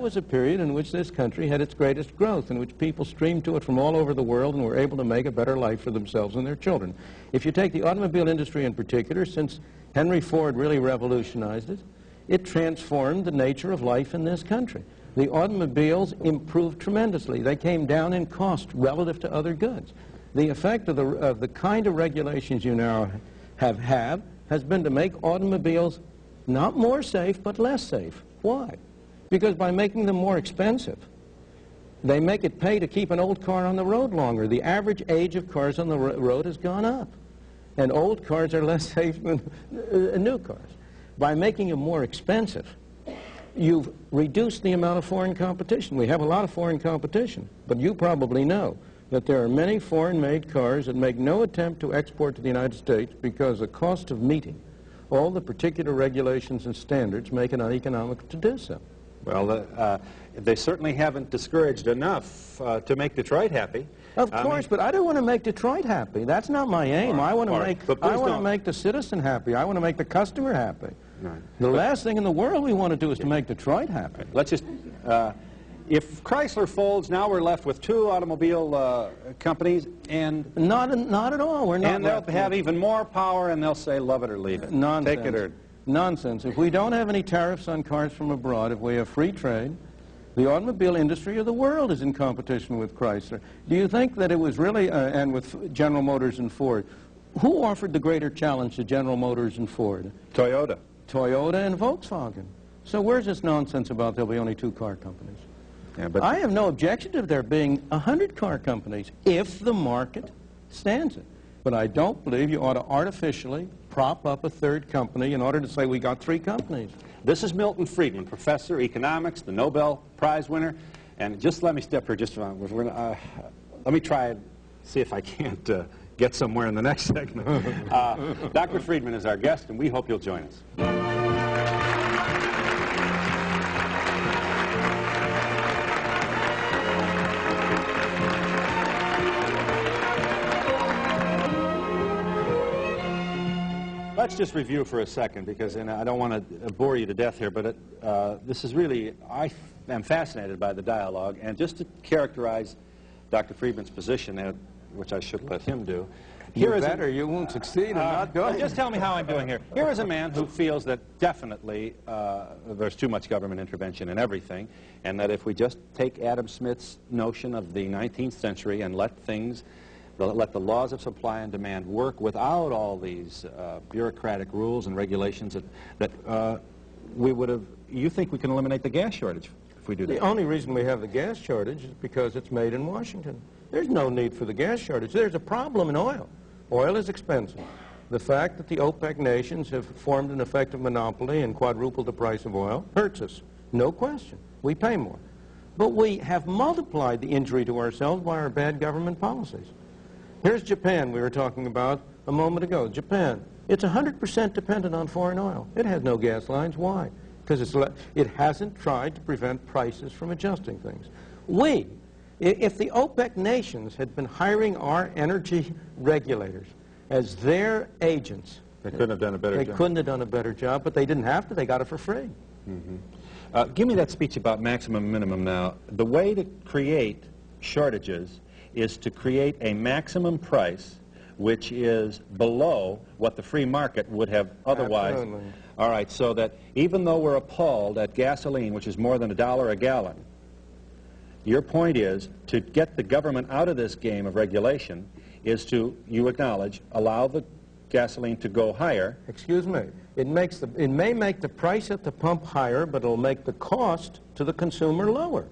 was a period in which this country had its greatest growth, in which people streamed to it from all over the world and were able to make a better life for themselves and their children. If you take the automobile industry in particular, since Henry Ford really revolutionized it, it transformed the nature of life in this country. The automobiles improved tremendously. They came down in cost relative to other goods. The effect of the kind of regulations you now have has been to make automobiles not more safe, but less safe. Why? Because by making them more expensive, they make it pay to keep an old car on the road longer. The average age of cars on the road has gone up, and old cars are less safe than new cars. By making them more expensive, you've reduced the amount of foreign competition. We have a lot of foreign competition, but you probably know that there are many foreign-made cars that make no attempt to export to the United States because the cost of meeting all the particular regulations and standards make it uneconomic to do so. Well, they certainly haven't discouraged enough to make Detroit happy. Of course, but I don't want to make Detroit happy. That's not my aim. I want to make the citizen happy. I want to make the customer happy. Right. The last thing in the world we want to do is to make Detroit happy. Let's just, if Chrysler folds, now we're left with two automobile companies, and not at all. We're not. And they'll have even more power, and they'll say, "Love it or leave it." Nonsense. Take it or nonsense. If we don't have any tariffs on cars from abroad, if we have free trade, the automobile industry of the world is in competition with Chrysler. Do you think that it was really, and with General Motors and Ford, who offered the greater challenge to General Motors and Ford? Toyota. Toyota and Volkswagen. So where's this nonsense about there'll be only two car companies? Yeah, but I have no objection to there being 100 car companies if the market stands it. But I don't believe you ought to artificially prop up a third company in order to say we got three companies. This is Milton Freedman, professor of economics, the Nobel Prize winner. And just let me step here just a moment. Let me try and see if I can't get somewhere in the next segment. Dr. Friedman is our guest, and we hope you'll join us. Let's just review for a second, because I don't want to bore you to death here, but this is really, I am fascinated by the dialogue, and just to characterize Dr. Friedman's position, which I should let him do. You won't succeed in not going. Just tell me how I'm doing here. Here is a man who feels that definitely there's too much government intervention in everything, and that if we just take Adam Smith's notion of the 19th century and let the laws of supply and demand work without all these bureaucratic rules and regulations, that we would have, you think we can eliminate the gas shortage if we do that? The only reason we have the gas shortage is because it's made in Washington. There's no need for the gas shortage. There's a problem in oil. Oil is expensive. The fact that the OPEC nations have formed an effective monopoly and quadrupled the price of oil hurts us. No question. We pay more. But we have multiplied the injury to ourselves by our bad government policies. Here's Japan we were talking about a moment ago. Japan, it's 100% dependent on foreign oil. It has no gas lines. Why? Because it hasn't tried to prevent prices from adjusting things. If the OPEC nations had been hiring our energy regulators as their agents, they couldn't have done a better job. They couldn't have done a better job, but they didn't have to. They got it for free. Mm-hmm. Give me that speech about maximum minimum now. The way to create shortages is to create a maximum price which is below what the free market would have otherwise. Absolutely. All right, so that even though we're appalled at gasoline, which is more than $1 a gallon, your point is to get the government out of this game of regulation is to, you acknowledge, allow the gasoline to go higher. Excuse me. It may make the price at the pump higher, but it'll make the cost to the consumer lower.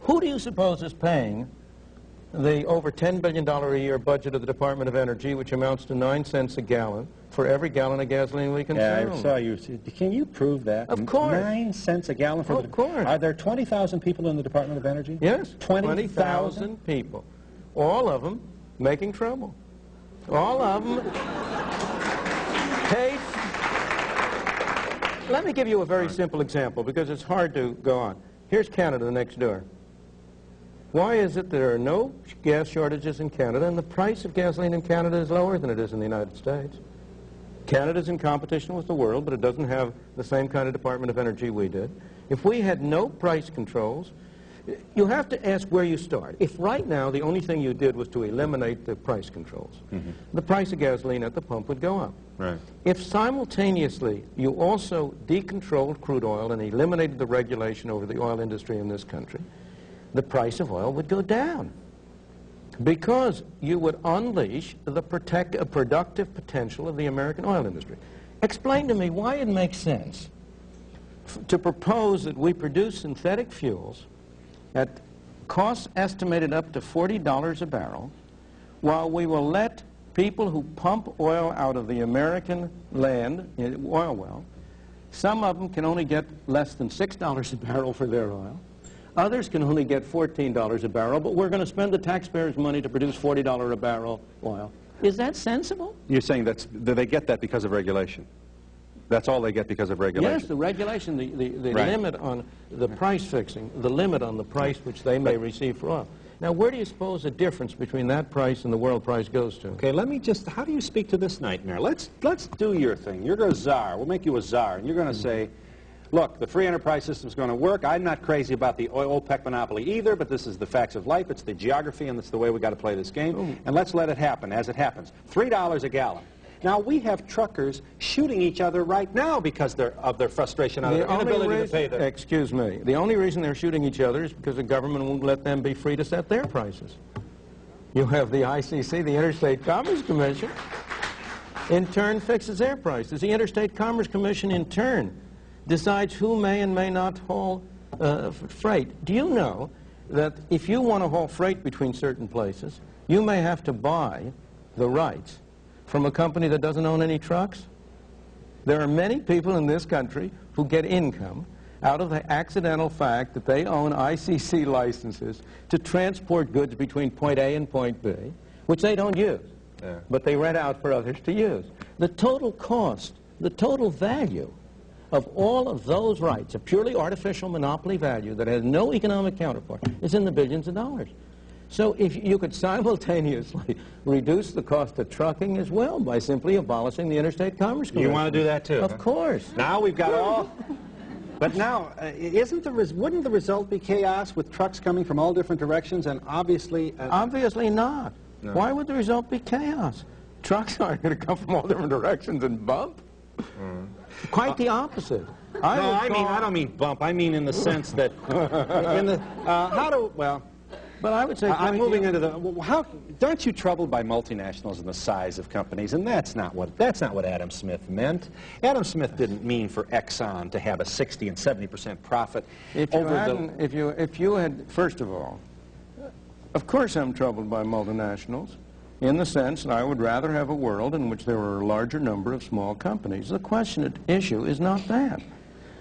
Who do you suppose is paying the over $10 billion a year budget of the Department of Energy, which amounts to 9 cents a gallon for every gallon of gasoline we consume? Yeah, I saw you. Can you prove that? Of course. 9 cents a gallon for Of course. Are there 20,000 people in the Department of Energy? Yes. 20,000 people. All of them making trouble. All of them paid. Let me give you a very simple example, because it's hard to go on. Here's Canada next door. Why is it there are no gas shortages in Canada, and the price of gasoline in Canada is lower than it is in the United States? Canada's in competition with the world, but it doesn't have the same kind of Department of Energy we did. If we had no price controls, you have to ask where you start. If right now the only thing you did was to eliminate the price controls, the price of gasoline at the pump would go up. Right. If simultaneously you also decontrolled crude oil and eliminated the regulation over the oil industry in this country, the price of oil would go down, because you would unleash the productive potential of the American oil industry. Explain to me why it makes sense to propose that we produce synthetic fuels at costs estimated up to $40 a barrel, while we will let people who pump oil out of the American land, oil well, some of them can only get less than $6 a barrel for their oil. Others can only get $14 a barrel, but we're going to spend the taxpayers' money to produce $40 a barrel oil. Is that sensible? You're saying that they get that because of regulation. That's all they get because of regulation. Yes, the regulation, the Right. limit on the price fixing, the limit on the price which they may receive for oil. Now, where do you suppose the difference between that price and the world price goes to? Okay, let me just, how do you speak to this nightmare? Let's do your thing. You're a czar. We'll make you a czar, and you're going to say, look, the free enterprise system is going to work. I'm not crazy about the OPEC monopoly either, but this is the facts of life. It's the geography, and it's the way we got to play this game. And let's let it happen as it happens. $3 a gallon. Now, we have truckers shooting each other right now because of their frustration out of their inability to pay their... Excuse me. The only reason they're shooting each other is because the government won't let them be free to set their prices. You have the ICC, the Interstate Commerce Commission, in turn fixes their prices. The Interstate Commerce Commission, in turn, decides who may and may not haul freight. Do you know that if you want to haul freight between certain places, you may have to buy the rights from a company that doesn't own any trucks? There are many people in this country who get income out of the accidental fact that they own ICC licenses to transport goods between point A and point B, which they don't use, but they rent out for others to use. The total cost, the total value of all of those rights, a purely artificial monopoly value that has no economic counterpart, is in the billions of dollars. So if you could simultaneously reduce the cost of trucking as well by simply abolishing the Interstate Commerce Commission. You want to do that too? Of course. Now we've got all... But now, wouldn't the result be chaos with trucks coming from all different directions and obviously... Obviously not. No. Why would the result be chaos? Trucks aren't going to come from all different directions and bump. Quite the opposite. I don't mean bump. I mean in the sense that... But I would say... I'm moving into the... Aren't you troubled by multinationals and the size of companies? And that's not what Adam Smith meant. Adam Smith didn't mean for Exxon to have a 60 and 70% profit If you had, first of all, of course I'm troubled by multinationals in the sense that I would rather have a world in which there were a larger number of small companies. The issue is not that.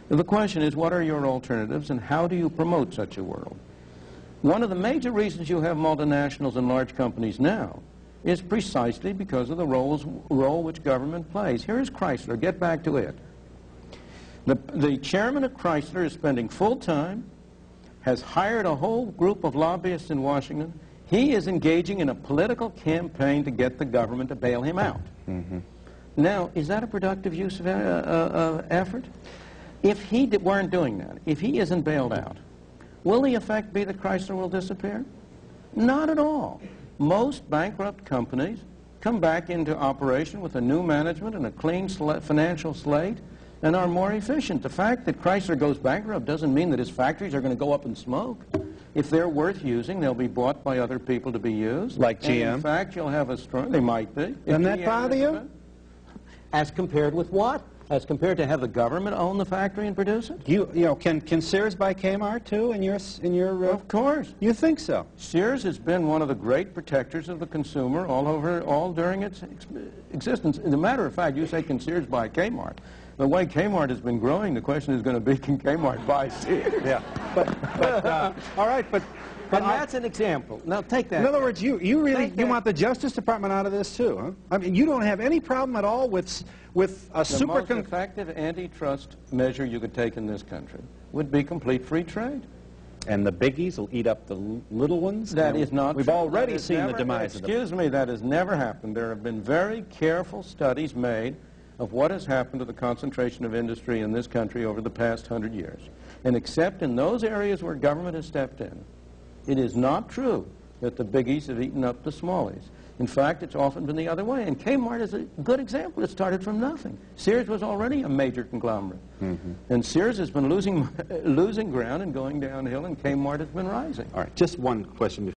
The question is, what are your alternatives and how do you promote such a world? One of the major reasons you have multinationals and large companies now is precisely because of the role which government plays. Here is Chrysler. Get back to it. The chairman of Chrysler is spending full time, has hired a whole group of lobbyists in Washington. He is engaging in a political campaign to get the government to bail him out. Now, is that a productive use of effort? If he weren't doing that, if he isn't bailed out, will the effect be that Chrysler will disappear? Not at all. Most bankrupt companies come back into operation with a new management and a clean financial slate and are more efficient. The fact that Chrysler goes bankrupt doesn't mean that his factories are going to go up in smoke. If they're worth using, they'll be bought by other people to be used. Like GM? And in fact, you'll have a strong... They might be. Doesn't that bother you? As compared with what? As compared to have the government own the factory and produce it? Can Sears buy Kmart too in your Of course. You think so? Sears has been one of the great protectors of the consumer all during its existence. As a matter of fact, you say, can Sears buy Kmart? The way Kmart has been growing, the question is going to be, can Kmart buy Sears? Yeah. All right, but that's an example. Now take that. In other words, you really want the Justice Department out of this too, huh? I mean, you don't have any problem at all with a the most effective antitrust measure you could take in this country would be complete free trade. And the biggies will eat up the little ones? That is not We've true. already seen the demise of them. Excuse me, that has never happened. There have been very careful studies made of what has happened to the concentration of industry in this country over the past 100 years. And except in those areas where government has stepped in, it is not true that the biggies have eaten up the smallies. In fact, it's often been the other way. And Kmart is a good example. It started from nothing. Sears was already a major conglomerate. And Sears has been losing ground and going downhill, and Kmart has been rising. All right, just one question